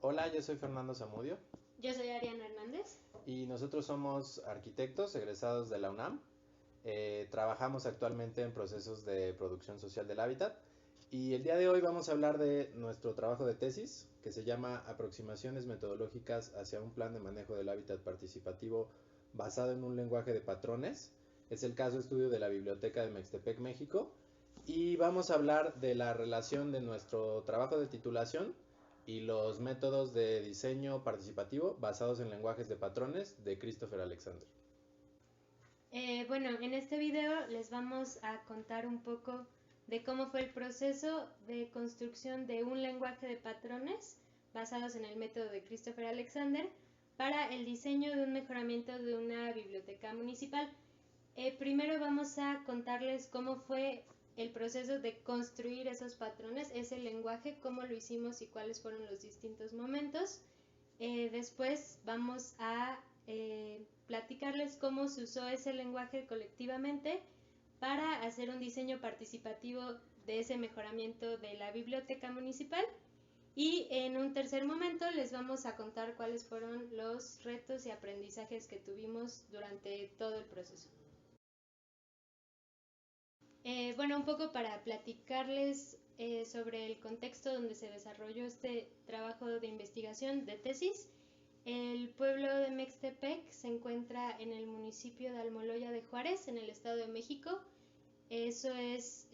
Hola, yo soy Fernando Zamudio Yo soy Ariana Hernández. y nosotros somos arquitectos egresados de la UNAM. Trabajamos actualmente en procesos de producción social del hábitat y el día de hoy vamos a hablar de nuestro trabajo de tesis que se llama Aproximaciones metodológicas hacia un plan de manejo del hábitat participativo basado en un lenguaje de patrones. Es el caso estudio de la Biblioteca de Mextepec, México, y vamos a hablar de la relación de nuestro trabajo de titulación y los métodos de diseño participativo basados en lenguajes de patrones de Christopher Alexander. Bueno, en este video les vamos a contar un poco de cómo fue el proceso de construcción de un lenguaje de patrones basados en el método de Christopher Alexander para el diseño de un mejoramiento de una biblioteca municipal. Primero vamos a contarles cómo fue el proceso de construir esos patrones, ese lenguaje, cómo lo hicimos y cuáles fueron los distintos momentos. Después vamos a platicarles cómo se usó ese lenguaje colectivamente para hacer un diseño participativo de ese mejoramiento de la biblioteca municipal. Y en un tercer momento les vamos a contar cuáles fueron los retos y aprendizajes que tuvimos durante todo el proceso. Bueno, un poco para platicarles sobre el contexto donde se desarrolló este trabajo de investigación de tesis. El pueblo de Mextepec se encuentra en el municipio de Almoloya de Juárez, en el Estado de México. Eso es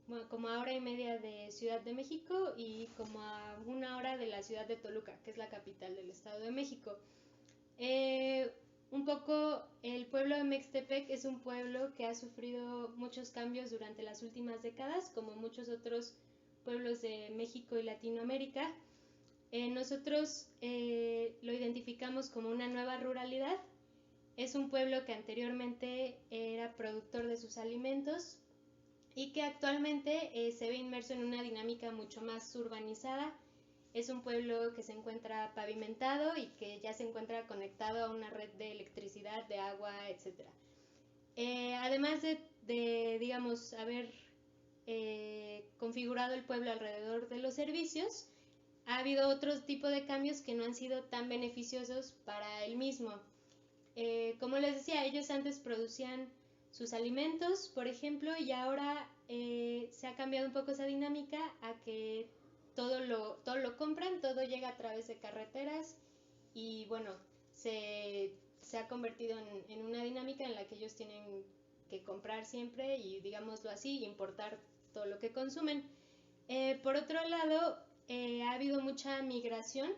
bueno, como a hora y media de Ciudad de México y como a una hora de la ciudad de Toluca, que es la capital del Estado de México. Eh, un poco el pueblo de Mextepec es un pueblo que ha sufrido muchos cambios durante las últimas décadas, como muchos otros pueblos de México y Latinoamérica. Nosotros lo identificamos como una nueva ruralidad. Es un pueblo que anteriormente era productor de sus alimentos y que actualmente se ve inmerso en una dinámica mucho más urbanizada. Es un pueblo que se encuentra pavimentado y que ya se encuentra conectado a una red de electricidad, de agua, etc. Además digamos, haber configurado el pueblo alrededor de los servicios, ha habido otro tipo de cambios que no han sido tan beneficiosos para el mismo. Como les decía, ellos antes producían sus alimentos, por ejemplo, y ahora se ha cambiado un poco esa dinámica a que todo lo compran, todo llega a través de carreteras y bueno, se ha convertido en una dinámica en la que ellos tienen que comprar siempre y, digámoslo así, importar todo lo que consumen. Por otro lado, ha habido mucha migración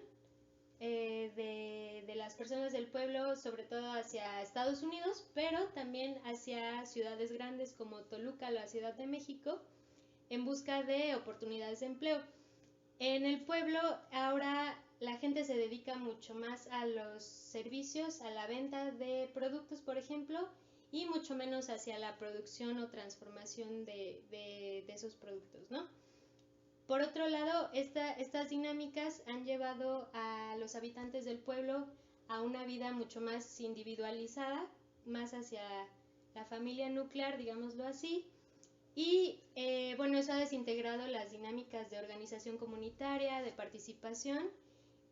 de las personas del pueblo, sobre todo hacia Estados Unidos, pero también hacia ciudades grandes como Toluca, la Ciudad de México, en busca de oportunidades de empleo. En el pueblo ahora la gente se dedica mucho más a los servicios, a la venta de productos, por ejemplo, y mucho menos hacia la producción o transformación de esos productos, ¿no? Por otro lado, estas dinámicas han llevado a los habitantes del pueblo a una vida mucho más individualizada, más hacia la familia nuclear, digámoslo así, y bueno, eso ha desintegrado las dinámicas de organización comunitaria, de participación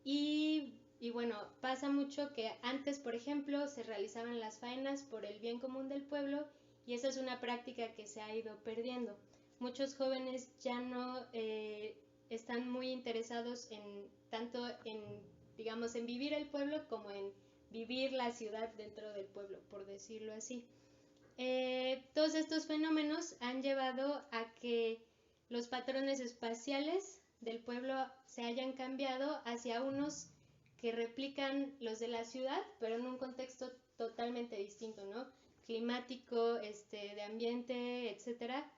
y bueno, pasa mucho que antes, por ejemplo, se realizaban las faenas por el bien común del pueblo y esa es una práctica que se ha ido perdiendo. Muchos jóvenes ya no están muy interesados en tanto en, digamos, en vivir el pueblo como en vivir la ciudad dentro del pueblo, por decirlo así. Todos estos fenómenos han llevado a que los patrones espaciales del pueblo se hayan cambiado hacia unos que replican los de la ciudad, pero en un contexto totalmente distinto, ¿no? Climático, de ambiente, etcétera,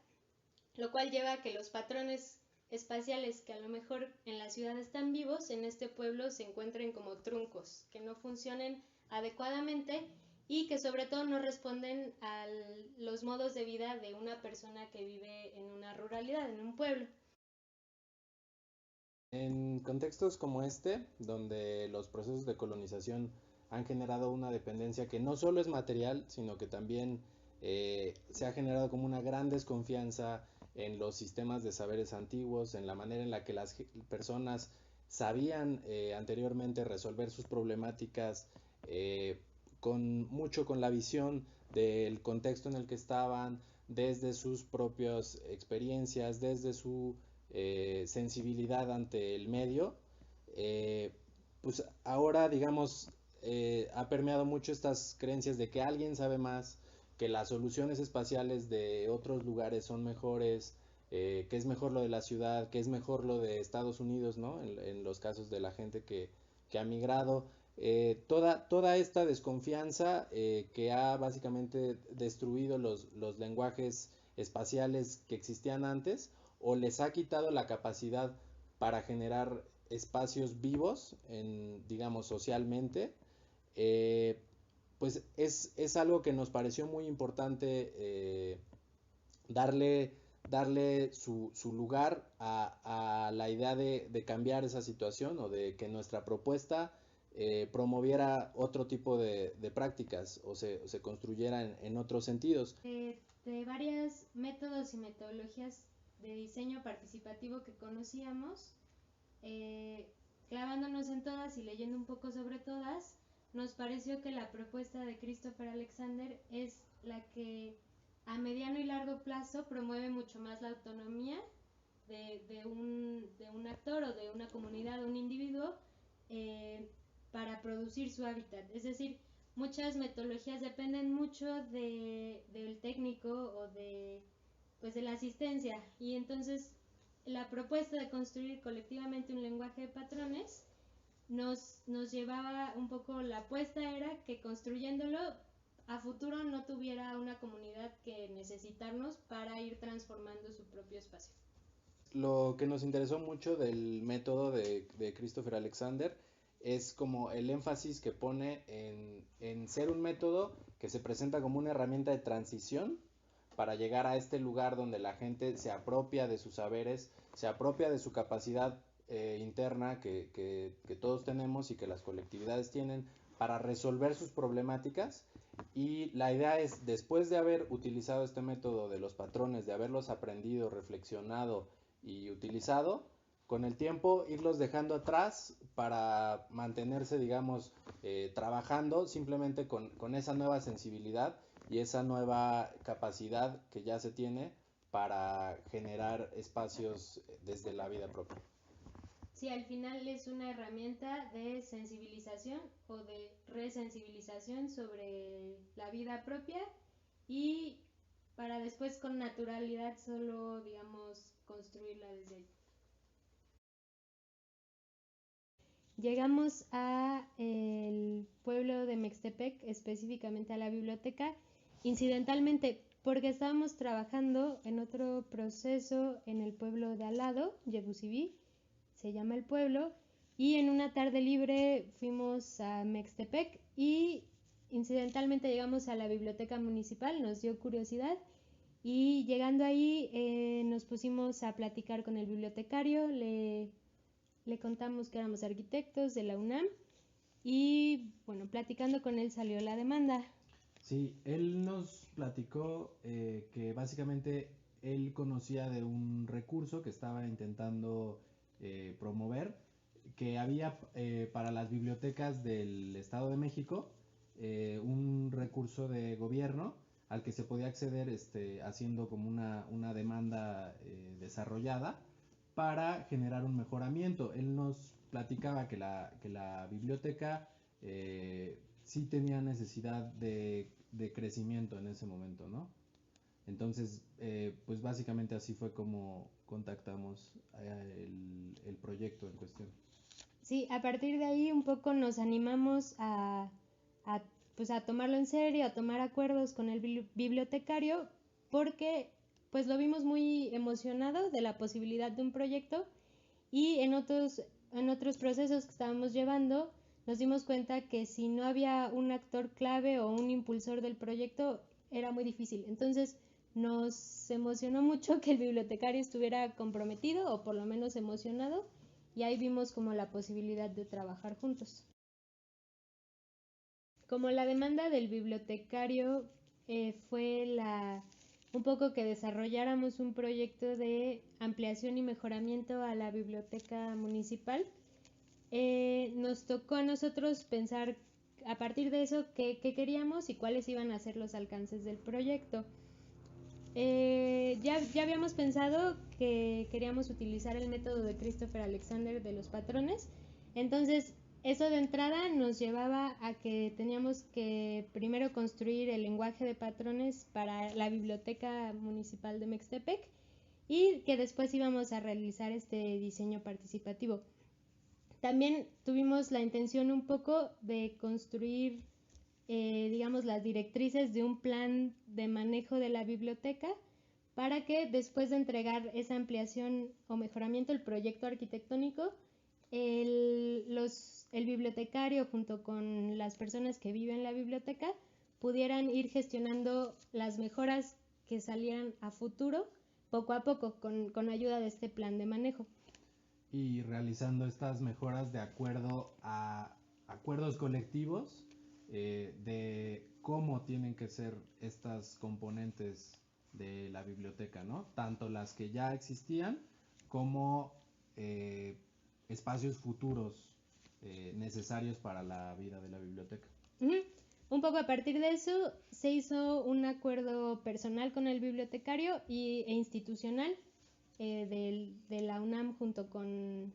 lo cual lleva a que los patrones espaciales que a lo mejor en la ciudad están vivos, en este pueblo se encuentren como truncos, que no funcionen adecuadamente y que sobre todo no responden a los modos de vida de una persona que vive en una ruralidad, en un pueblo. En contextos como este, donde los procesos de colonización han generado una dependencia que no solo es material, sino que también se ha generado como una gran desconfianza en los sistemas de saberes antiguos, en la manera en la que las personas sabían anteriormente resolver sus problemáticas con la visión del contexto en el que estaban, desde sus propias experiencias, desde su sensibilidad ante el medio. eh, pues ahora, digamos, ha permeado mucho estas creencias de que alguien sabe más, que las soluciones espaciales de otros lugares son mejores, que es mejor lo de la ciudad, que es mejor lo de Estados Unidos, ¿no? En los casos de la gente que ha migrado. Toda esta desconfianza que ha básicamente destruido los lenguajes espaciales que existían antes, o les ha quitado la capacidad para generar espacios vivos, digamos, socialmente. eh, pues es algo que nos pareció muy importante darle, darle su lugar a la idea de cambiar esa situación, o de que nuestra propuesta promoviera otro tipo de prácticas, o se construyera en otros sentidos. De varios métodos y metodologías de diseño participativo que conocíamos, eh, clavándonos en todas y leyendo un poco sobre todas, nos pareció que la propuesta de Christopher Alexander es la que a mediano y largo plazo promueve mucho más la autonomía de un actor o de una comunidad o un individuo eh, para producir su hábitat. Es decir, muchas metodologías dependen mucho del técnico o pues de la asistencia, y entonces la propuesta de construir colectivamente un lenguaje de patrones nos llevaba un poco, la apuesta era que construyéndolo a futuro no tuviera una comunidad que necesitarnos para ir transformando su propio espacio. Lo que nos interesó mucho del método de Christopher Alexander es como el énfasis que pone en ser un método que se presenta como una herramienta de transición para llegar a este lugar donde la gente se apropia de sus saberes, se apropia de su capacidad interna que todos tenemos y que las colectividades tienen para resolver sus problemáticas. Y la idea es, después de haber utilizado este método de los patrones, de haberlos aprendido, reflexionado y utilizado, con el tiempo irlos dejando atrás para mantenerse, digamos, trabajando simplemente con esa nueva sensibilidad y esa nueva capacidad que ya se tiene para generar espacios desde la vida propia. Sí, al final es una herramienta de sensibilización o de resensibilización sobre la vida propia, y para después con naturalidad solo, digamos, construirla desde ahí. Llegamos a el pueblo de Mextepec, específicamente a la biblioteca, incidentalmente porque estábamos trabajando en otro proceso en el pueblo de al lado, Yebusibí, se llama el pueblo, y en una tarde libre fuimos a Mextepec y incidentalmente llegamos a la biblioteca municipal, nos dio curiosidad y llegando ahí nos pusimos a platicar con el bibliotecario, le contamos que éramos arquitectos de la UNAM y bueno, platicando con él salió la demanda. Sí, él nos platicó que básicamente él conocía de un recurso que estaba intentando promover, que había para las bibliotecas del Estado de México un recurso de gobierno al que se podía acceder haciendo como una demanda desarrollada para generar un mejoramiento. Él nos platicaba que la biblioteca sí tenía necesidad de crecimiento en ese momento, ¿no? Entonces, pues básicamente así fue como contactamos el proyecto en cuestión. Sí, a partir de ahí un poco nos animamos pues a tomarlo en serio, a tomar acuerdos con el bibliotecario, porque pues lo vimos muy emocionado de la posibilidad de un proyecto, y en otros procesos que estábamos llevando nos dimos cuenta que si no había un actor clave o un impulsor del proyecto era muy difícil. Entonces nos emocionó mucho que el bibliotecario estuviera comprometido o por lo menos emocionado, y ahí vimos como la posibilidad de trabajar juntos. Como la demanda del bibliotecario fue un poco que desarrolláramos un proyecto de ampliación y mejoramiento a la biblioteca municipal, nos tocó a nosotros pensar a partir de eso qué queríamos y cuáles iban a ser los alcances del proyecto. Ya habíamos pensado que queríamos utilizar el método de Christopher Alexander de los patrones, entonces eso de entrada nos llevaba a que teníamos que primero construir el lenguaje de patrones para la Biblioteca Municipal de Mextepec y que después íbamos a realizar este diseño participativo. También tuvimos la intención un poco de construir, digamos, las directrices de un plan de manejo de la biblioteca para que después de entregar esa ampliación o mejoramiento del proyecto arquitectónico, el bibliotecario junto con las personas que viven en la biblioteca pudieran ir gestionando las mejoras que salieran a futuro poco a poco con ayuda de este plan de manejo. Y realizando estas mejoras de acuerdo a acuerdos colectivos de cómo tienen que ser estas componentes de la biblioteca, ¿no? Tanto las que ya existían como espacios futuros necesarios para la vida de la biblioteca. Un poco a partir de eso se hizo un acuerdo personal con el bibliotecario e institucional de la UNAM junto con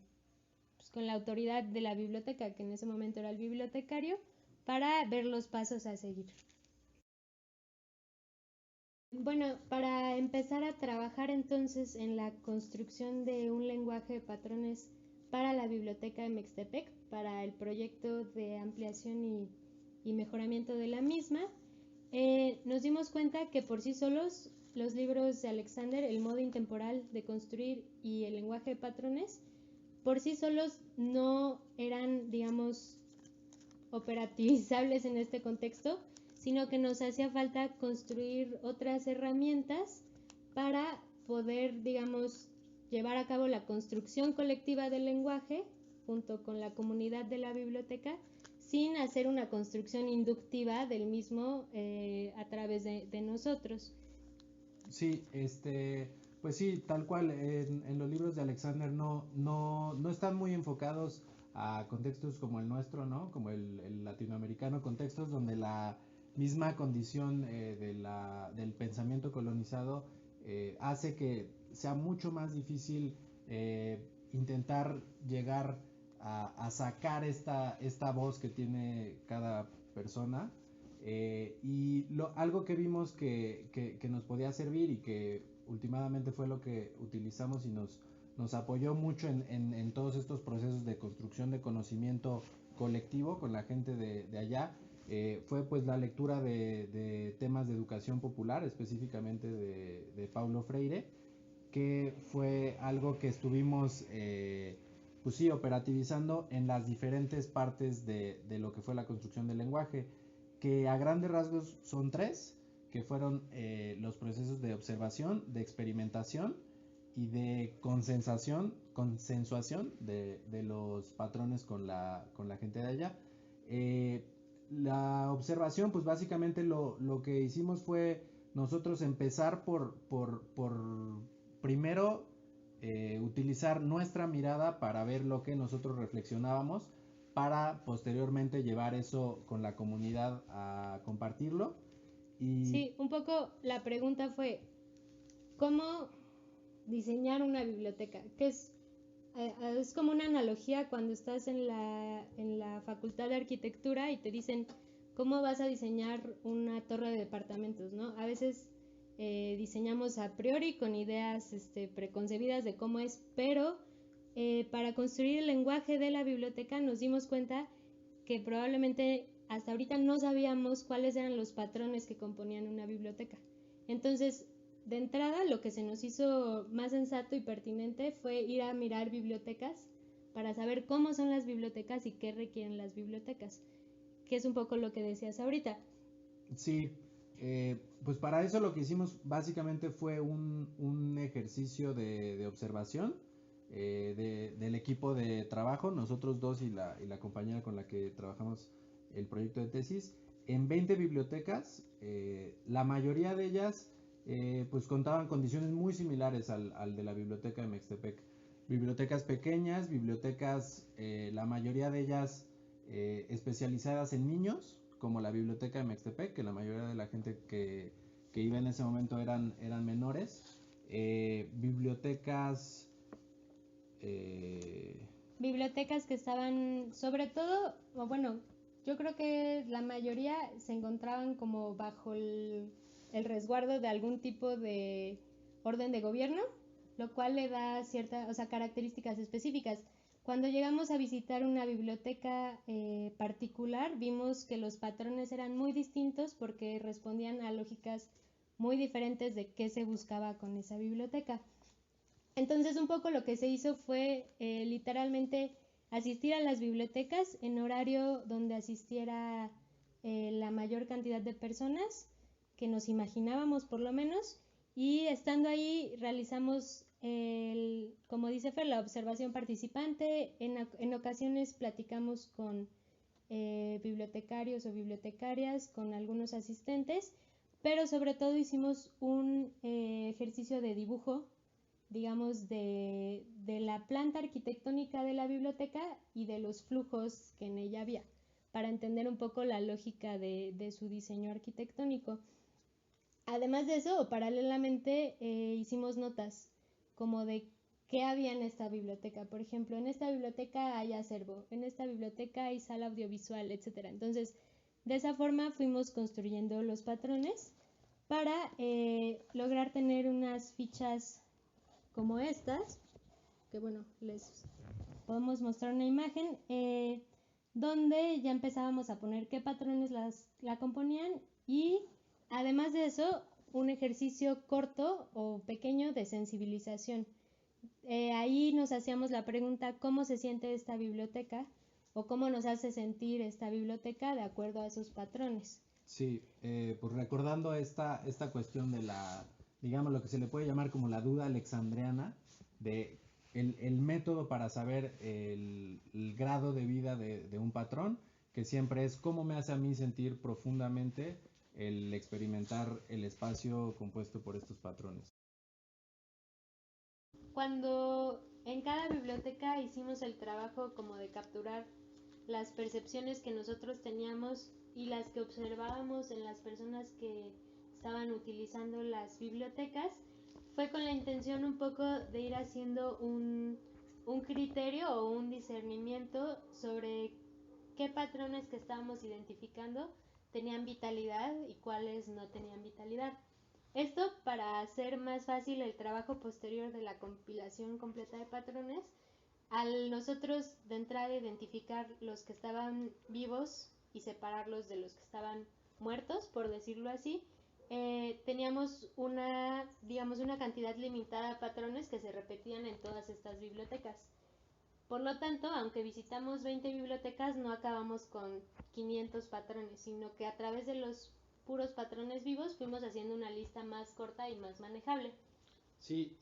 la autoridad de la biblioteca, que en ese momento era el bibliotecario, para ver los pasos a seguir. Bueno, para empezar a trabajar entonces en la construcción de un lenguaje de patrones para la biblioteca de Mextepec, para el proyecto de ampliación y mejoramiento de la misma, nos dimos cuenta que por sí solos los libros de Alexander, el modo intemporal de construir y el lenguaje de patrones, por sí solos no eran, digamos, operativizables en este contexto, sino que nos hacía falta construir otras herramientas para poder, digamos, llevar a cabo la construcción colectiva del lenguaje junto con la comunidad de la biblioteca, sin hacer una construcción inductiva del mismo a través de nosotros. Sí, pues sí, tal cual, en los libros de Alexander no están muy enfocados a contextos como el nuestro, ¿no? Como el latinoamericano, contextos donde la misma condición del pensamiento colonizado hace que sea mucho más difícil intentar llegar a sacar esta voz que tiene cada persona. Algo que vimos que nos podía servir y que últimamente fue lo que utilizamos y nos apoyó mucho en todos estos procesos de construcción de conocimiento colectivo con la gente de allá, fue pues la lectura de temas de educación popular, específicamente de Paulo Freire, que fue algo que estuvimos pues sí, operativizando en las diferentes partes de lo que fue la construcción del lenguaje, que a grandes rasgos son tres, que fueron los procesos de observación, de experimentación y de consensuación de los patrones con la gente de allá. La observación, pues básicamente lo que hicimos fue nosotros empezar por primero utilizar nuestra mirada para ver lo que nosotros reflexionábamos, para posteriormente llevar eso con la comunidad a compartirlo. Sí, un poco la pregunta fue, ¿cómo diseñar una biblioteca? Que es como una analogía cuando estás en la facultad de arquitectura y te dicen, ¿cómo vas a diseñar una torre de departamentos, ¿no? A veces diseñamos a priori con ideas preconcebidas de cómo es, pero para construir el lenguaje de la biblioteca nos dimos cuenta que probablemente hasta ahorita no sabíamos cuáles eran los patrones que componían una biblioteca. Entonces, de entrada, lo que se nos hizo más sensato y pertinente fue ir a mirar bibliotecas para saber cómo son las bibliotecas y qué requieren las bibliotecas, que es un poco lo que decías ahorita. Sí, pues para eso lo que hicimos básicamente fue un ejercicio de observación del equipo de trabajo, nosotros dos y la compañera con la que trabajamos el proyecto de tesis, en 20 bibliotecas. La mayoría de ellas pues contaban condiciones muy similares al de la biblioteca de Mextepec. bibliotecas pequeñas, bibliotecas, la mayoría de ellas especializadas en niños, como la biblioteca de Mextepec, que la mayoría de la gente que iba en ese momento eran menores. Bibliotecas... Bibliotecas que estaban, sobre todo, o bueno, yo creo que la mayoría se encontraban como bajo el resguardo de algún tipo de orden de gobierno, lo cual le da ciertas, o sea, características específicas. Cuando llegamos a visitar una biblioteca particular, vimos que los patrones eran muy distintos porque respondían a lógicas muy diferentes de qué se buscaba con esa biblioteca. Entonces un poco lo que se hizo fue literalmente asistir a las bibliotecas en horario donde asistiera la mayor cantidad de personas que nos imaginábamos por lo menos, y estando ahí realizamos, como dice Fer, la observación participante. En ocasiones platicamos con bibliotecarios o bibliotecarias, con algunos asistentes, pero sobre todo hicimos un ejercicio de dibujo, digamos, de la planta arquitectónica de la biblioteca y de los flujos que en ella había, para entender un poco la lógica de su diseño arquitectónico. Además de eso, o paralelamente, hicimos notas como de qué había en esta biblioteca. Por ejemplo, en esta biblioteca hay acervo, en esta biblioteca hay sala audiovisual, etc. Entonces, de esa forma fuimos construyendo los patrones para lograr tener unas fichas como estas, que bueno, les podemos mostrar una imagen donde ya empezábamos a poner qué patrones la componían, y además de eso un ejercicio corto o pequeño de sensibilización. Ahí nos hacíamos la pregunta: ¿cómo se siente esta biblioteca? O cómo nos hace sentir esta biblioteca de acuerdo a esos patrones. Sí, pues recordando esta cuestión de la, digamos, lo que se le puede llamar como la duda alexandriana, de el método para saber el grado de vida de un patrón, que siempre es cómo me hace a mí sentir profundamente el experimentar el espacio compuesto por estos patrones. Cuando en cada biblioteca hicimos el trabajo como de capturar las percepciones que nosotros teníamos y las que observábamos en las personas que estaban utilizando las bibliotecas, fue con la intención un poco de ir haciendo un criterio o un discernimiento sobre qué patrones que estábamos identificando tenían vitalidad y cuáles no tenían vitalidad. Esto para hacer más fácil el trabajo posterior de la compilación completa de patrones. Al nosotros de entrada identificar los que estaban vivos y separarlos de los que estaban muertos, por decirlo así, teníamos digamos, una cantidad limitada de patrones que se repetían en todas estas bibliotecas. Por lo tanto, aunque visitamos 20 bibliotecas, no acabamos con 500 patrones, sino que a través de los puros patrones vivos fuimos haciendo una lista más corta y más manejable. Sí,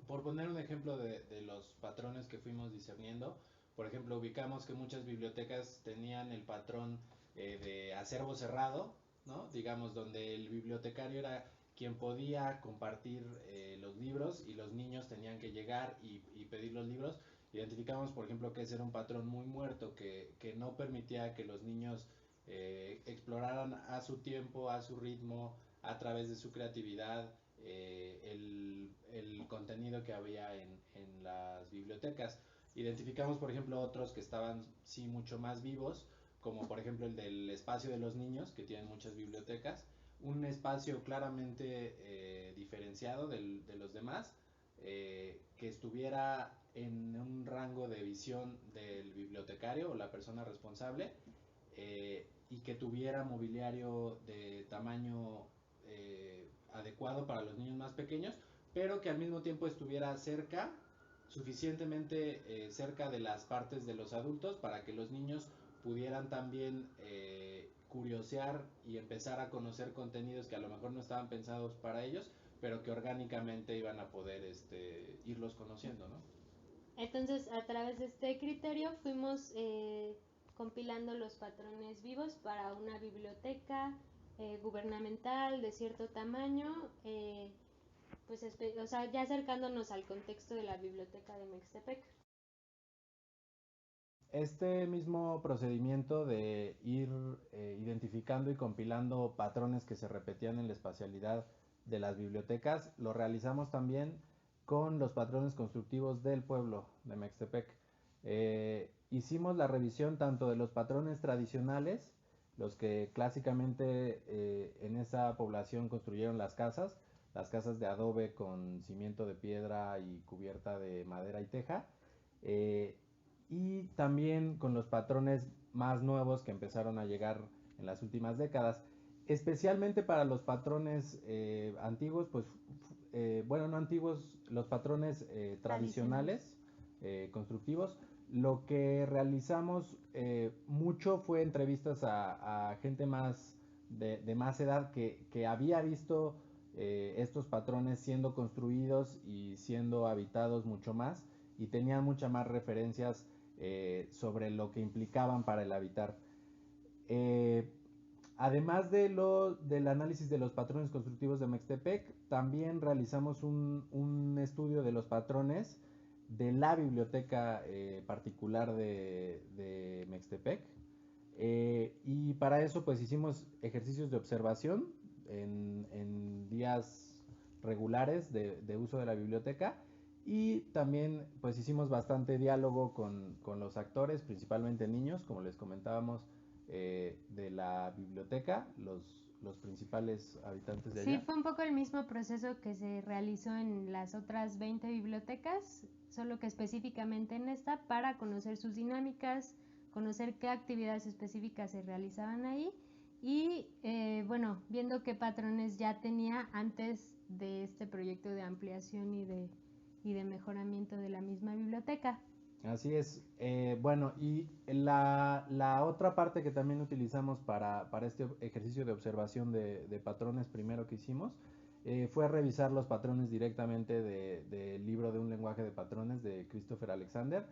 por poner un ejemplo de los patrones que fuimos discerniendo, por ejemplo, ubicamos que muchas bibliotecas tenían el patrón de acervo cerrado, ¿no? Digamos, donde el bibliotecario era quien podía compartir los libros y los niños tenían que llegar y pedir los libros. Identificamos, por ejemplo, que ese era un patrón muy muerto, que no permitía que los niños exploraran a su tiempo, a su ritmo, a través de su creatividad, el contenido que había en las bibliotecas. Identificamos, por ejemplo, otros que estaban sí mucho más vivos, como por ejemplo el del espacio de los niños, que tienen muchas bibliotecas, un espacio claramente diferenciado de los demás, que estuviera en un rango de visión del bibliotecario o la persona responsable, y que tuviera mobiliario de tamaño adecuado para los niños más pequeños, pero que al mismo tiempo estuviera cerca, suficientemente cerca de las partes de los adultos para que los niños pudieran también curiosear y empezar a conocer contenidos que a lo mejor no estaban pensados para ellos, pero que orgánicamente iban a poder irlos conociendo, ¿no? Entonces, a través de este criterio fuimos compilando los patrones vivos para una biblioteca gubernamental de cierto tamaño, pues, o sea, ya acercándonos al contexto de la biblioteca de Mextepec. Este mismo procedimiento de ir identificando y compilando patrones que se repetían en la espacialidad de las bibliotecas, lo realizamos también con los patrones constructivos del pueblo de Mextepec. Hicimos la revisión tanto de los patrones tradicionales, los que clásicamente en esa población construyeron las casas de adobe con cimiento de piedra y cubierta de madera y teja, y también con los patrones más nuevos que empezaron a llegar en las últimas décadas. Especialmente para los patrones antiguos, pues, bueno, no antiguos, los patrones tradicionales, constructivos. Lo que realizamos mucho fue entrevistas a gente más de más edad que había visto estos patrones siendo construidos y siendo habitados mucho más, y tenían muchas más referencias sobre lo que implicaban para el habitar. Eh, Además del análisis de los patrones constructivos de Mextepec, también realizamos un estudio de los patrones de la biblioteca particular de Mextepec. Y para eso pues hicimos ejercicios de observación en días regulares de uso de la biblioteca, y también pues hicimos bastante diálogo con los actores, principalmente niños, como les comentábamos, de la biblioteca, los principales habitantes de Sí, allá. fue un poco el mismo proceso que se realizó en las otras 20 bibliotecas, solo que específicamente en esta, para conocer sus dinámicas, conocer qué actividades específicas se realizaban ahí y, bueno, viendo qué patrones ya tenía antes de este proyecto de ampliación y de mejoramiento de la misma biblioteca. Así es. Bueno, y la otra parte que también utilizamos para este ejercicio de observación de patrones primero que hicimos fue revisar los patrones directamente del libro de un lenguaje de patrones de Christopher Alexander.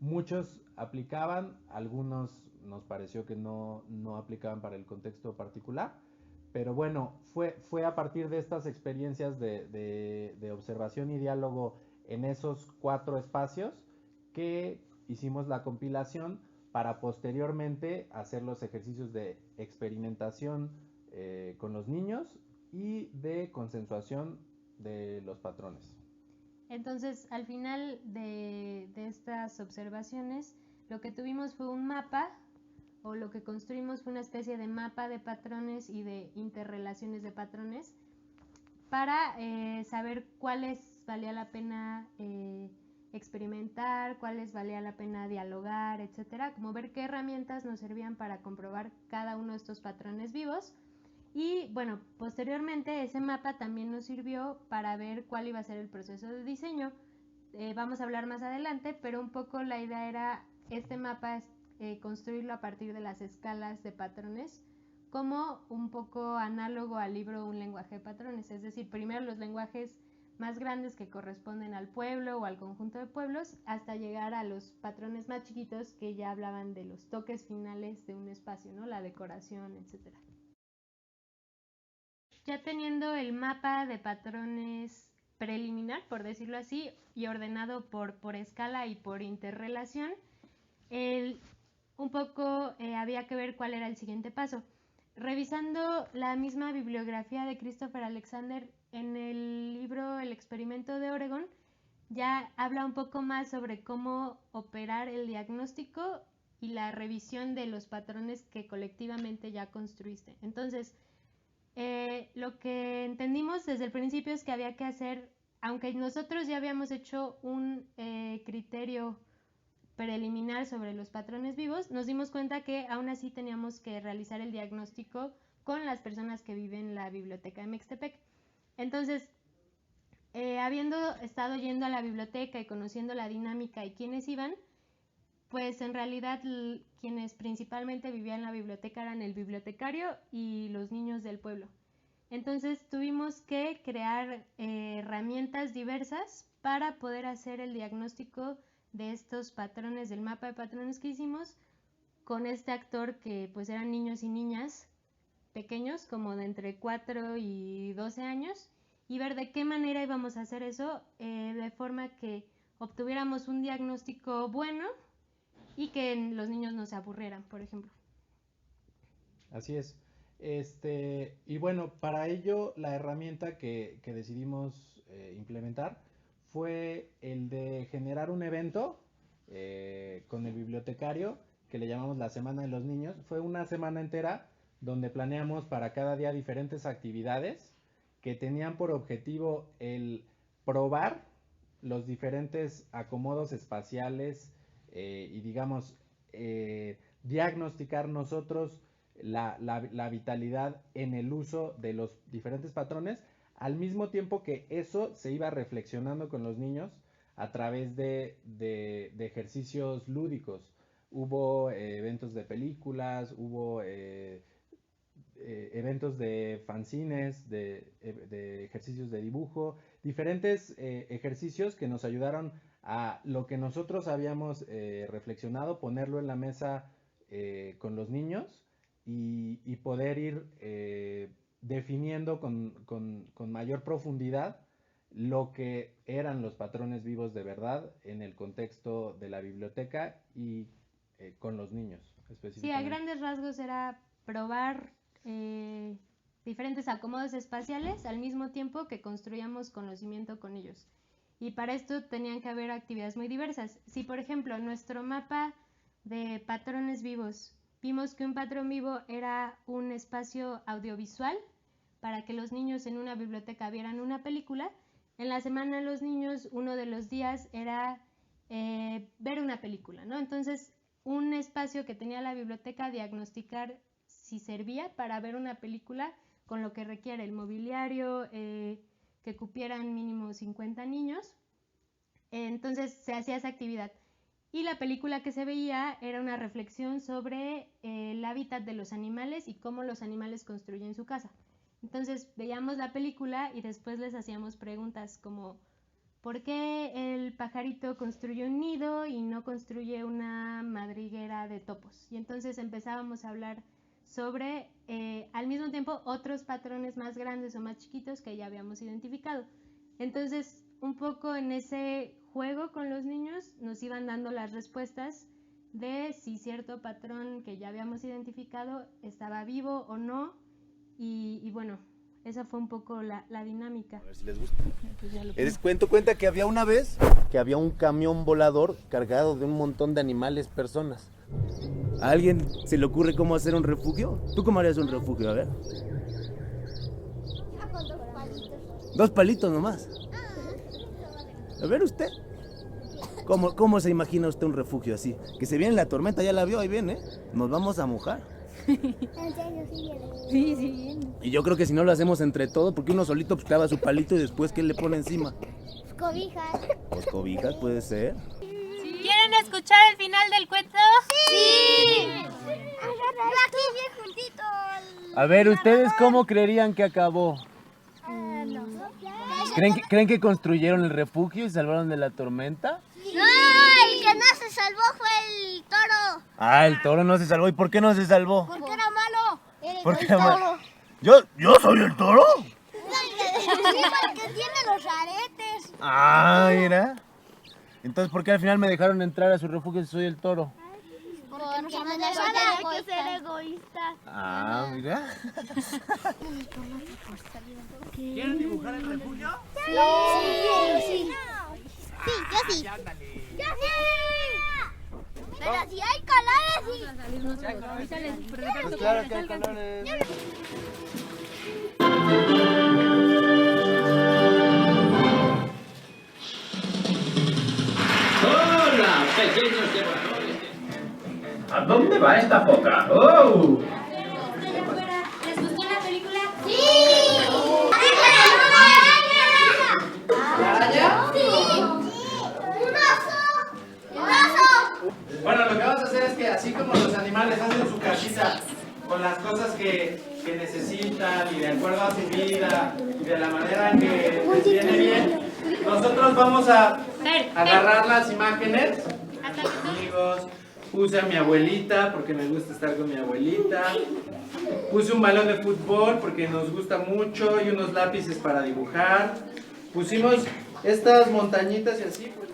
Muchos aplicaban, algunos nos pareció que no aplicaban para el contexto particular, pero bueno, fue a partir de estas experiencias de observación y diálogo en esos 4 espacios que hicimos la compilación para posteriormente hacer los ejercicios de experimentación con los niños y de consensuación de los patrones. Entonces, al final de estas observaciones, lo que tuvimos fue un mapa, o lo que construimos fue una especie de mapa de patrones y de interrelaciones de patrones para saber cuáles valía la pena experimentar, cuáles valía la pena dialogar, etcétera, como ver qué herramientas nos servían para comprobar cada uno de estos patrones vivos. Y bueno, posteriormente ese mapa también nos sirvió para ver cuál iba a ser el proceso de diseño. Vamos a hablar más adelante, pero un poco la idea era este mapa construirlo a partir de las escalas de patrones, como un poco análogo al libro Un lenguaje de patrones, es decir, primero los lenguajes más grandes que corresponden al pueblo o al conjunto de pueblos, hasta llegar a los patrones más chiquitos que ya hablaban de los toques finales de un espacio, ¿no? La decoración, etcétera. Ya teniendo el mapa de patrones preliminar, por decirlo así, y ordenado por escala y por interrelación, un poco había que ver cuál era el siguiente paso. Revisando la misma bibliografía de Christopher Alexander, en el libro El experimento de Oregon, ya habla un poco más sobre cómo operar el diagnóstico y la revisión de los patrones que colectivamente ya construiste. Entonces, lo que entendimos desde el principio es que había que hacer, aunque nosotros ya habíamos hecho un criterio preliminar sobre los patrones vivos, nos dimos cuenta que aún así teníamos que realizar el diagnóstico con las personas que viven en la biblioteca de Mextepec. Entonces, habiendo estado yendo a la biblioteca y conociendo la dinámica y quiénes iban, pues en realidad quienes principalmente vivían en la biblioteca eran el bibliotecario y los niños del pueblo. Entonces tuvimos que crear herramientas diversas para poder hacer el diagnóstico de estos patrones del mapa de patrones que hicimos con este actor que pues eran niños y niñas pequeños como de entre 4 y 12 años y ver de qué manera íbamos a hacer eso de forma que obtuviéramos un diagnóstico bueno y que los niños no se aburrieran, por ejemplo. Así es. Y bueno, para ello la herramienta que decidimos implementar fue el de generar un evento con el bibliotecario que le llamamos la Semana de los Niños. Fue una semana entera donde planeamos para cada día diferentes actividades que tenían por objetivo el probar los diferentes acomodos espaciales y digamos diagnosticar nosotros la vitalidad en el uso de los diferentes patrones, al mismo tiempo que eso se iba reflexionando con los niños a través de ejercicios lúdicos. Hubo eventos de películas, hubo eventos de fanzines, de ejercicios de dibujo, diferentes ejercicios que nos ayudaron a lo que nosotros habíamos reflexionado, ponerlo en la mesa con los niños y poder ir definiendo con mayor profundidad lo que eran los patrones vivos de verdad en el contexto de la biblioteca y con los niños específicamente. Sí, a grandes rasgos era probar diferentes acomodos espaciales al mismo tiempo que construíamos conocimiento con ellos. Y para esto tenían que haber actividades muy diversas. Si, por ejemplo, nuestro mapa de patrones vivos, vimos que un patrón vivo era un espacio audiovisual para que los niños en una biblioteca vieran una película, en la semana los niños, uno de los días era ver una película, ¿no? Entonces, un espacio que tenía la biblioteca, diagnosticar si servía para ver una película con lo que requiere el mobiliario, que cupieran mínimo 50 niños. Entonces se hacía esa actividad. Y la película que se veía era una reflexión sobre el hábitat de los animales y cómo los animales construyen su casa. Entonces veíamos la película y después les hacíamos preguntas como ¿por qué el pajarito construye un nido y no construye una madriguera de topos? Y entonces empezábamos a hablar sobre, al mismo tiempo, otros patrones más grandes o más chiquitos que ya habíamos identificado. Entonces, un poco en ese juego con los niños nos iban dando las respuestas de si cierto patrón que ya habíamos identificado estaba vivo o no. Y bueno, esa fue un poco la dinámica. A ver si les gusta. Les cuenta que había una vez que había un camión volador cargado de un montón de animales, personas. ¿A alguien se le ocurre cómo hacer un refugio? ¿Tú cómo harías un refugio? A ver. Con 2 palitos. 2 palitos nomás. A ver usted. ¿Cómo se imagina usted un refugio así? Que se viene la tormenta, ya la vio, ahí viene. Nos vamos a mojar. ¿En serio? Sí, viene. Sí, sí, bien. Y yo creo que si no lo hacemos entre todos, porque uno solito pues clava su palito y después ¿qué le pone encima? Cobijas. Pues cobijas puede ser. ¿Quieren escuchar el final del cuento? ¡Sí! Yo aquí bien juntito. A ver, ¿ustedes cómo creerían que acabó? No. ¿Creen que construyeron el refugio y salvaron de la tormenta? No, el que no se salvó fue el toro. Ah, el toro no se salvó. ¿Y por qué no se salvó? Porque era malo. ¿Por qué era malo? ¿Yo soy el toro? Sí, porque tiene los aretes. Ah, mira. Entonces, ¿por qué al final me dejaron entrar a su refugio si soy el toro? Porque me dejaron que ser egoísta. Ah, mira. ¿Quieren dibujar el refugio? Sí. Sí, yo sí. ¡Yo sí! Pero si hay colores, sí. Pues claro que hay colores. ¡Hola, pequeños devoradores! ¿A dónde va esta foca? ¡Oh! ¿Les gustó la película? ¡Sí! ¿La araña? ¡Sí! ¡Un oso! ¡Un oso! Bueno, lo que vamos a hacer es que así como los animales hacen su casita con las cosas que necesitan y de acuerdo a su vida y de la manera en que les viene bien, nosotros vamos a agarrar las imágenes. Amigos, puse a mi abuelita porque me gusta estar con mi abuelita. Puse un balón de fútbol porque nos gusta mucho y unos lápices para dibujar. Pusimos estas montañitas y así. Pues.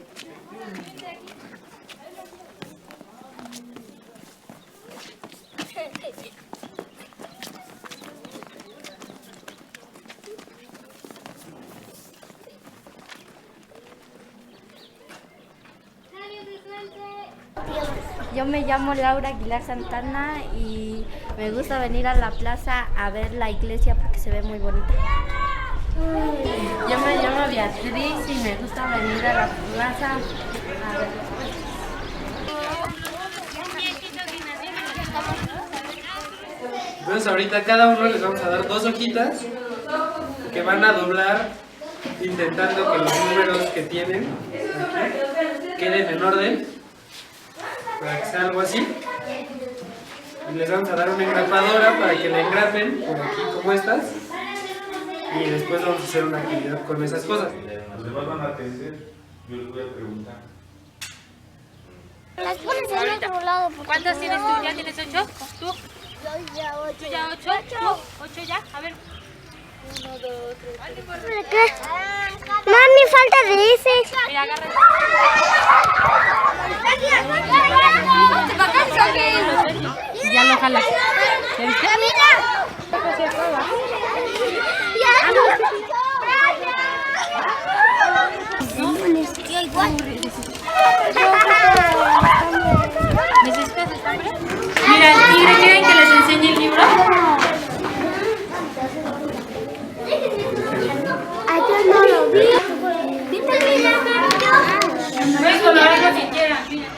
Yo me llamo Laura Aguilar Santana y me gusta venir a la plaza a ver la iglesia porque se ve muy bonita. Yo me llamo Beatriz y me gusta venir a la plaza a ver. Entonces ahorita a cada uno les vamos a dar 2 hojitas que van a doblar intentando que los números que tienen aquí queden en orden para que sea algo así. Y les vamos a dar una engrapadora para que la engrapen por aquí como estas. Y después vamos a hacer una actividad con esas cosas. Los demás van a atender, yo les voy a preguntar. Las pones en otro lado. ¿Cuántas tienes tú? ¿Ya tienes 8? ¿Tú? Yo ya 8. ¿Tú ya 8? ¿Tú? ¿8 ya? A ver. 1, 2, 3. ¿Qué? Mami, falta de ese. Mira, agarra. Ya lo jalas. ¿Te viste? ¿Necesitas estambre? Mira, el tigre, ¿quieren que les enseñe el libro? Yo no lo vi. Puedes colorear lo que quieras, mira.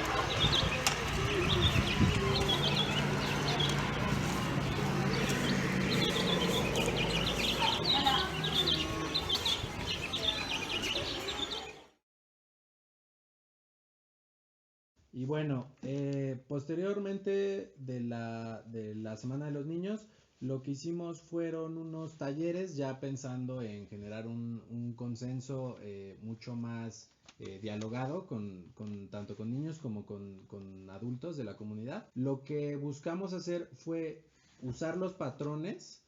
Y bueno, posteriormente de la Semana de los Niños, lo que hicimos fueron unos talleres ya pensando en generar un consenso mucho más dialogado tanto con niños como con adultos de la comunidad. Lo que buscamos hacer fue usar los patrones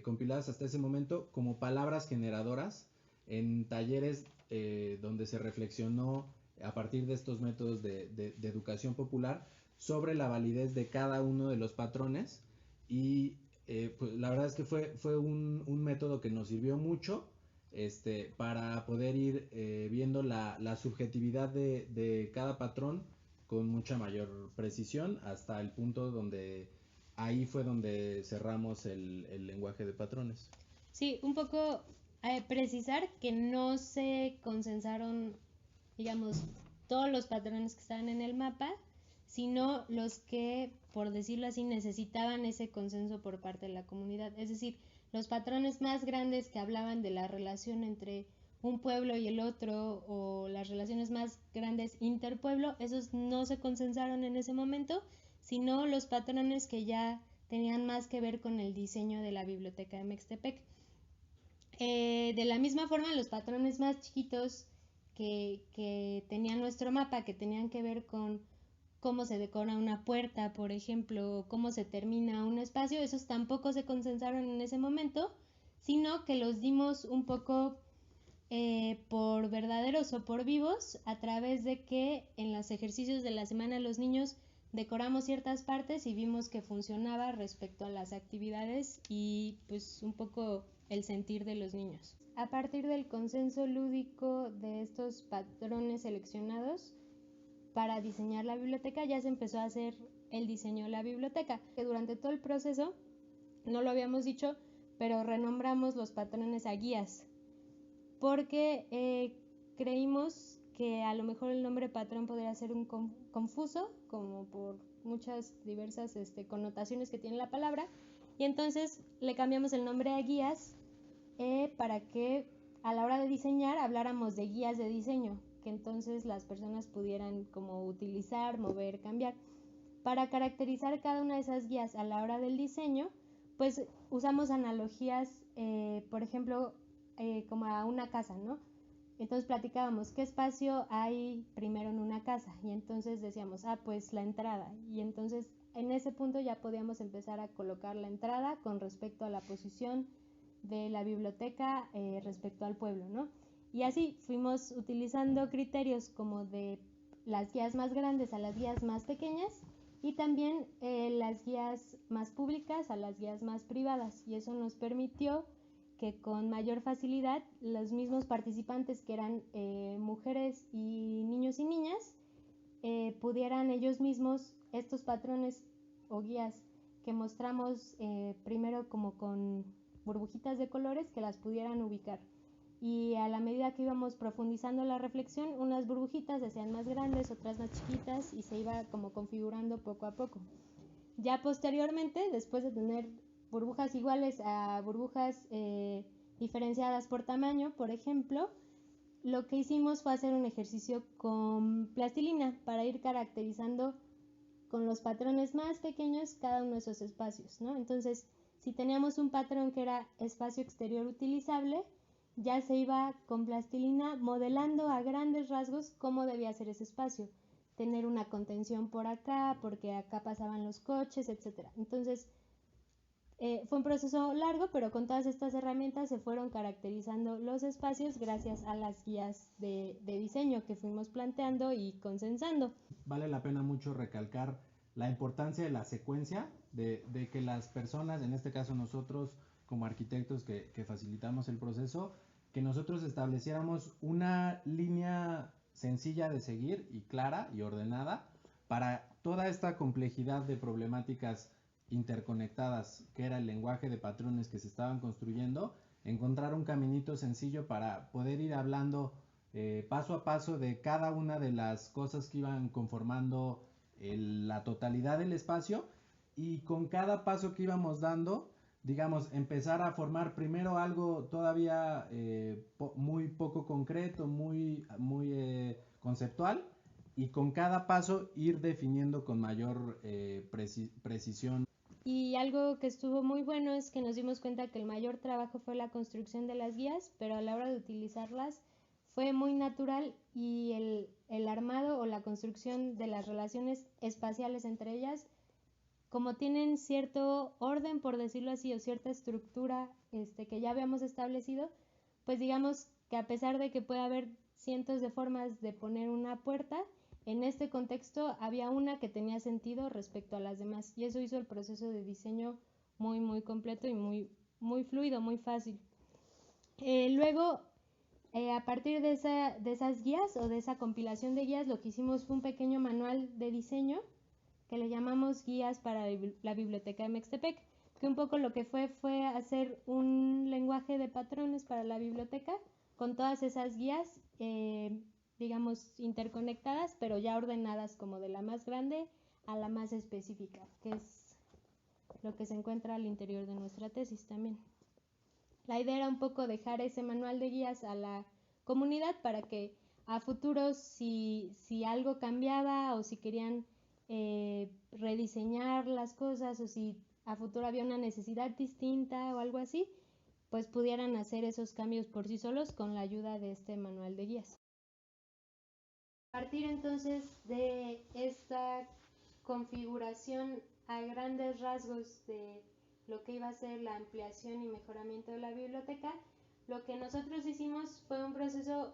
compilados hasta ese momento como palabras generadoras en talleres donde se reflexionó a partir de estos métodos de educación popular sobre la validez de cada uno de los patrones y pues la verdad es que fue un método que nos sirvió mucho para poder ir viendo la subjetividad de cada patrón con mucha mayor precisión hasta el punto donde ahí fue donde cerramos el lenguaje de patrones. Sí, un poco precisar que no se consensaron, digamos, todos los patrones que estaban en el mapa, sino los que, por decirlo así, necesitaban ese consenso por parte de la comunidad. Es decir, los patrones más grandes que hablaban de la relación entre un pueblo y el otro, o las relaciones más grandes interpueblo, esos no se consensaron en ese momento, sino los patrones que ya tenían más que ver con el diseño de la biblioteca de Mextepec. De la misma forma, los patrones más chiquitos que tenía nuestro mapa, que tenían que ver con cómo se decora una puerta, por ejemplo, cómo se termina un espacio, esos tampoco se consensaron en ese momento, sino que los dimos un poco por verdaderos o por vivos a través de que en los ejercicios de la Semana de los Niños decoramos ciertas partes y vimos que funcionaba respecto a las actividades y pues un poco el sentir de los niños. A partir del consenso lúdico de estos patrones seleccionados para diseñar la biblioteca, ya se empezó a hacer el diseño de la biblioteca, que durante todo el proceso, no lo habíamos dicho, pero renombramos los patrones a guías, porque creímos que a lo mejor el nombre patrón podría ser un confuso, como por muchas diversas connotaciones que tiene la palabra, y entonces le cambiamos el nombre a guías para que a la hora de diseñar habláramos de guías de diseño, que entonces las personas pudieran como utilizar, mover, cambiar. Para caracterizar cada una de esas guías a la hora del diseño, pues usamos analogías, por ejemplo, como a una casa, ¿no? Entonces platicábamos qué espacio hay primero en una casa y entonces decíamos, pues la entrada, y entonces en ese punto ya podíamos empezar a colocar la entrada con respecto a la posición de la biblioteca respecto al pueblo, ¿no? Y así fuimos utilizando criterios como de las guías más grandes a las guías más pequeñas y también las guías más públicas a las guías más privadas, y eso nos permitió que con mayor facilidad los mismos participantes, que eran mujeres y niños y niñas, pudieran ellos mismos estos patrones o guías que mostramos primero como con burbujitas de colores, que las pudieran ubicar. Y a la medida que íbamos profundizando la reflexión, unas burbujitas se hacían más grandes, otras más chiquitas, y se iba como configurando poco a poco. Ya posteriormente, después de tener burbujas iguales a burbujas diferenciadas por tamaño, por ejemplo, lo que hicimos fue hacer un ejercicio con plastilina para ir caracterizando con los patrones más pequeños cada uno de esos espacios, ¿no? Entonces, si teníamos un patrón que era espacio exterior utilizable, ya se iba con plastilina modelando a grandes rasgos cómo debía ser ese espacio. Tener una contención por acá, porque acá pasaban los coches, etc. Entonces, fue un proceso largo, pero con todas estas herramientas se fueron caracterizando los espacios gracias a las guías de diseño que fuimos planteando y consensando. Vale la pena mucho recalcar la importancia de la secuencia, de que las personas, en este caso nosotros como arquitectos que facilitamos el proceso, que nosotros estableciéramos una línea sencilla de seguir y clara y ordenada para toda esta complejidad de problemáticas interconectadas, que era el lenguaje de patrones que se estaban construyendo, encontrar un caminito sencillo para poder ir hablando paso a paso de cada una de las cosas que iban conformando la totalidad del espacio, y con cada paso que íbamos dando, digamos, empezar a formar primero algo todavía muy poco concreto, muy conceptual, y con cada paso ir definiendo con mayor precisión. Y algo que estuvo muy bueno es que nos dimos cuenta que el mayor trabajo fue la construcción de las guías, pero a la hora de utilizarlas fue muy natural, y el armado o la construcción de las relaciones espaciales entre ellas, como tienen cierto orden, por decirlo así, o cierta estructura que ya habíamos establecido, pues digamos que a pesar de que puede haber cientos de formas de poner una puerta, en este contexto había una que tenía sentido respecto a las demás, y eso hizo el proceso de diseño muy muy completo y muy fluido, muy fácil. Luego, a partir de esas guías o de esa compilación de guías, lo que hicimos fue un pequeño manual de diseño que le llamamos Guías para la Biblioteca de Mextepec, que un poco lo que fue hacer un lenguaje de patrones para la biblioteca con todas esas guías, digamos, interconectadas, pero ya ordenadas como de la más grande a la más específica, que es lo que se encuentra al interior de nuestra tesis también. La idea era un poco dejar ese manual de guías a la comunidad para que a futuro, si algo cambiaba o si querían rediseñar las cosas, o si a futuro había una necesidad distinta o algo así, pues pudieran hacer esos cambios por sí solos con la ayuda de este manual de guías. A partir entonces de esta configuración a grandes rasgos de lo que iba a ser la ampliación y mejoramiento de la biblioteca, lo que nosotros hicimos fue un proceso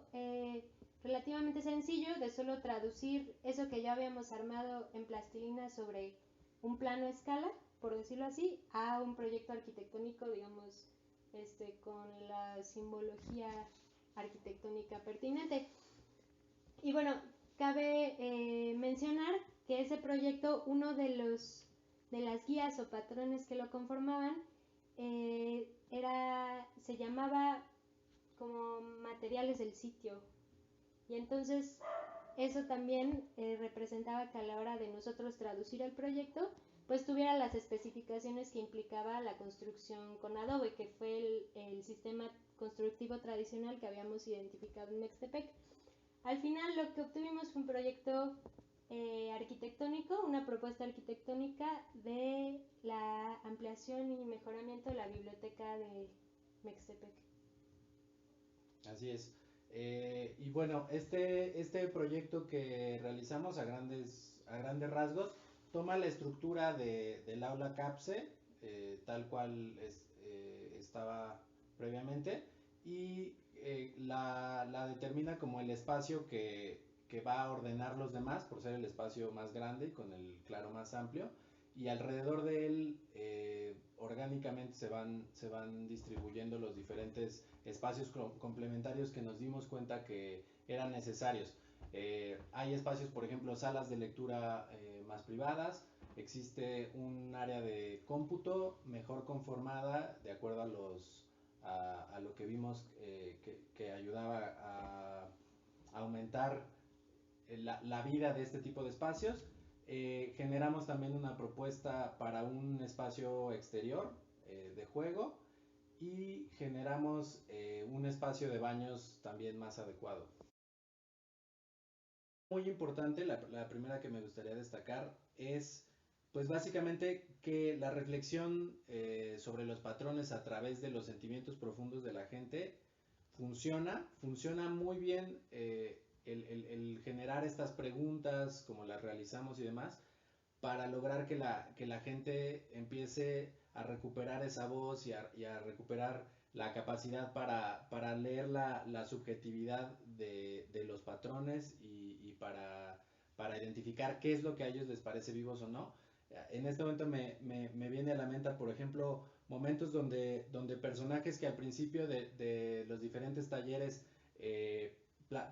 relativamente sencillo de solo traducir eso que ya habíamos armado en plastilina sobre un plano a escala, por decirlo así, a un proyecto arquitectónico, digamos, con la simbología arquitectónica pertinente. Y bueno, cabe mencionar que ese proyecto, uno de las guías o patrones que lo conformaban, se llamaba como materiales del sitio, y entonces eso también representaba que a la hora de nosotros traducir el proyecto, pues tuviera las especificaciones que implicaba la construcción con Adobe, que fue el sistema constructivo tradicional que habíamos identificado en Mextepec. Al final lo que obtuvimos fue un proyecto arquitectónico, una propuesta arquitectónica de la ampliación y mejoramiento de la biblioteca de Mextepec. Así es. Y bueno, este proyecto que realizamos a grandes rasgos toma la estructura del aula CAPSE, tal cual estaba previamente, y la determina como el espacio que va a ordenar los demás, por ser el espacio más grande y con el claro más amplio, y alrededor de él orgánicamente se van distribuyendo los diferentes espacios complementarios que nos dimos cuenta que eran necesarios. Hay espacios, por ejemplo, salas de lectura más privadas, existe un área de cómputo mejor conformada de acuerdo a lo que vimos que ayudaba a aumentar la vida de este tipo de espacios. Generamos también una propuesta para un espacio exterior de juego y generamos un espacio de baños también más adecuado. Muy importante, la primera que me gustaría destacar es pues básicamente que la reflexión sobre los patrones a través de los sentimientos profundos de la gente funciona muy bien el generar estas preguntas como las realizamos y demás para lograr que la gente empiece a recuperar esa voz y a recuperar la capacidad para leer la subjetividad de los patrones y para identificar qué es lo que a ellos les parece vivos o no. En este momento me viene a la mente, por ejemplo, momentos donde personajes que al principio de los diferentes talleres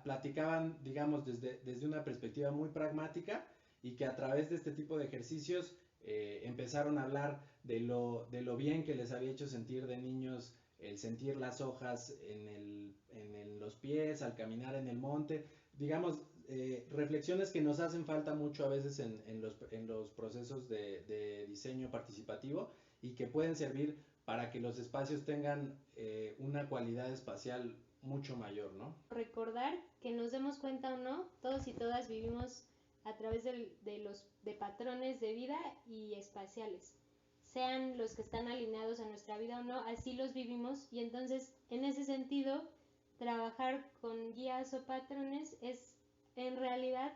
platicaban, digamos, desde una perspectiva muy pragmática y que a través de este tipo de ejercicios empezaron a hablar de lo bien que les había hecho sentir de niños el sentir las hojas en los pies, al caminar en el monte, digamos, reflexiones que nos hacen falta mucho a veces en los procesos de diseño participativo y que pueden servir para que los espacios tengan una cualidad espacial mucho mayor, ¿no? Recordar que nos demos cuenta o no, todos y todas vivimos a través de patrones de vida y espaciales, sean los que están alineados a nuestra vida o no, así los vivimos, y entonces en ese sentido trabajar con guías o patrones es en realidad,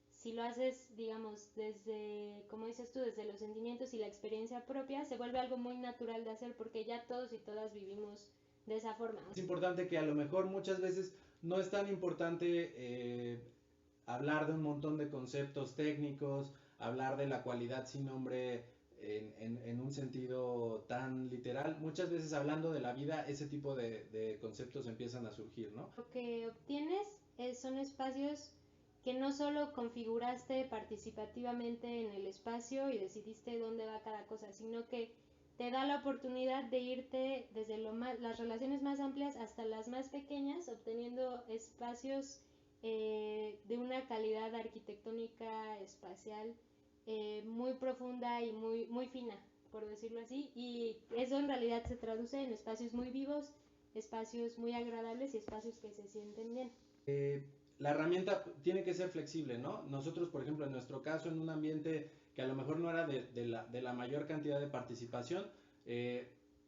si lo haces, digamos, desde, como dices tú, desde los sentimientos y la experiencia propia, se vuelve algo muy natural de hacer porque ya todos y todas vivimos de esa forma. Es importante que a lo mejor muchas veces no es tan importante hablar de un montón de conceptos técnicos, hablar de la cualidad sin nombre en un sentido tan literal. Muchas veces hablando de la vida, ese tipo de conceptos empiezan a surgir, ¿no? Lo que obtienes son espacios que no solo configuraste participativamente en el espacio y decidiste dónde va cada cosa, sino que te da la oportunidad de irte desde las relaciones más amplias hasta las más pequeñas, obteniendo espacios de una calidad arquitectónica espacial muy profunda y muy fina, por decirlo así, y eso en realidad se traduce en espacios muy vivos, espacios muy agradables y espacios que se sienten bien. La herramienta tiene que ser flexible, ¿no? Nosotros, por ejemplo, en nuestro caso, en un ambiente que a lo mejor no era de la mayor cantidad de participación,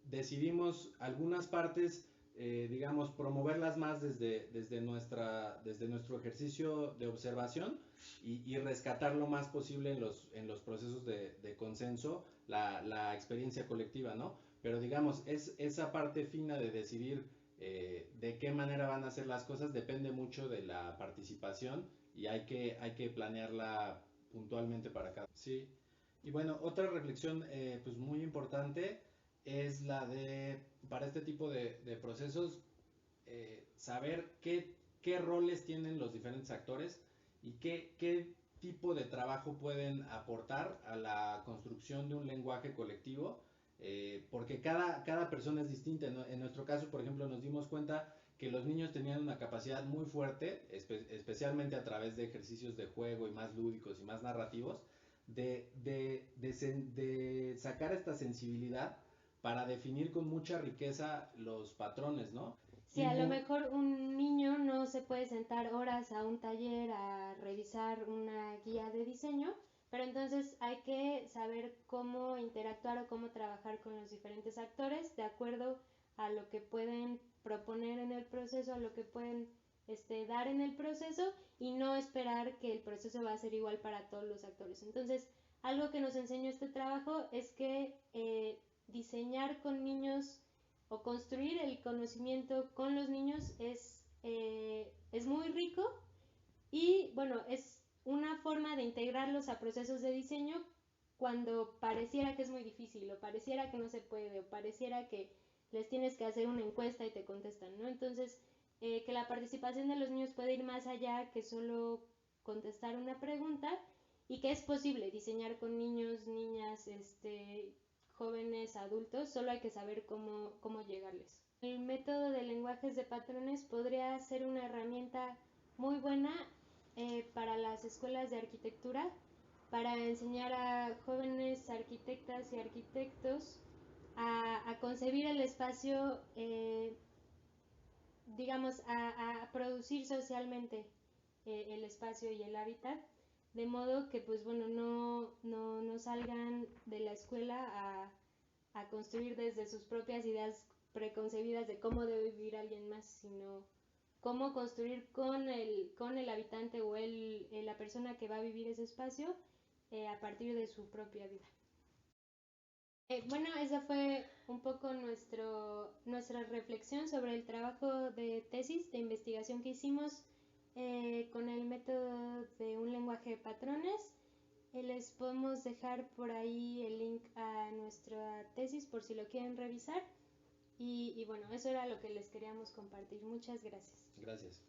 decidimos algunas partes, digamos, promoverlas más desde nuestro ejercicio de observación y rescatar lo más posible en los procesos de consenso la experiencia colectiva, ¿no? Pero digamos, esa parte fina de decidir de qué manera van a hacer las cosas depende mucho de la participación y hay que planearla puntualmente para cada. Sí. Y bueno, otra reflexión pues muy importante es la de, para este tipo de procesos, saber qué roles tienen los diferentes actores y qué tipo de trabajo pueden aportar a la construcción de un lenguaje colectivo, porque cada persona es distinta. En nuestro caso, por ejemplo, nos dimos cuenta que los niños tenían una capacidad muy fuerte, especialmente a través de ejercicios de juego y más lúdicos y más narrativos, de sacar esta sensibilidad para definir con mucha riqueza los patrones, ¿no? Sí, a lo mejor un niño no se puede sentar horas a un taller a revisar una guía de diseño, pero entonces hay que saber cómo interactuar o cómo trabajar con los diferentes actores de acuerdo a lo que pueden proponer en el proceso, a lo que pueden dar en el proceso y no esperar que el proceso va a ser igual para todos los actores. Entonces algo que nos enseñó este trabajo es que diseñar con niños o construir el conocimiento con los niños es muy rico y bueno, es una forma de integrarlos a procesos de diseño cuando pareciera que es muy difícil o pareciera que no se puede o pareciera que les tienes que hacer una encuesta y te contestan, ¿no? Entonces, que la participación de los niños puede ir más allá que solo contestar una pregunta y que es posible diseñar con niños, niñas, jóvenes, adultos, solo hay que saber cómo llegarles. El método de lenguajes de patrones podría ser una herramienta muy buena para las escuelas de arquitectura, para enseñar a jóvenes arquitectas y arquitectos a concebir el espacio, digamos, a producir socialmente el espacio y el hábitat, de modo que pues bueno, no salgan de la escuela a construir desde sus propias ideas preconcebidas de cómo debe vivir alguien más, sino cómo construir con el habitante o la persona que va a vivir ese espacio a partir de su propia vida. Bueno, esa fue un poco nuestra reflexión sobre el trabajo de tesis, de investigación que hicimos con el método de un lenguaje de patrones. Les podemos dejar por ahí el link a nuestra tesis por si lo quieren revisar. Y bueno, eso era lo que les queríamos compartir. Muchas gracias. Gracias.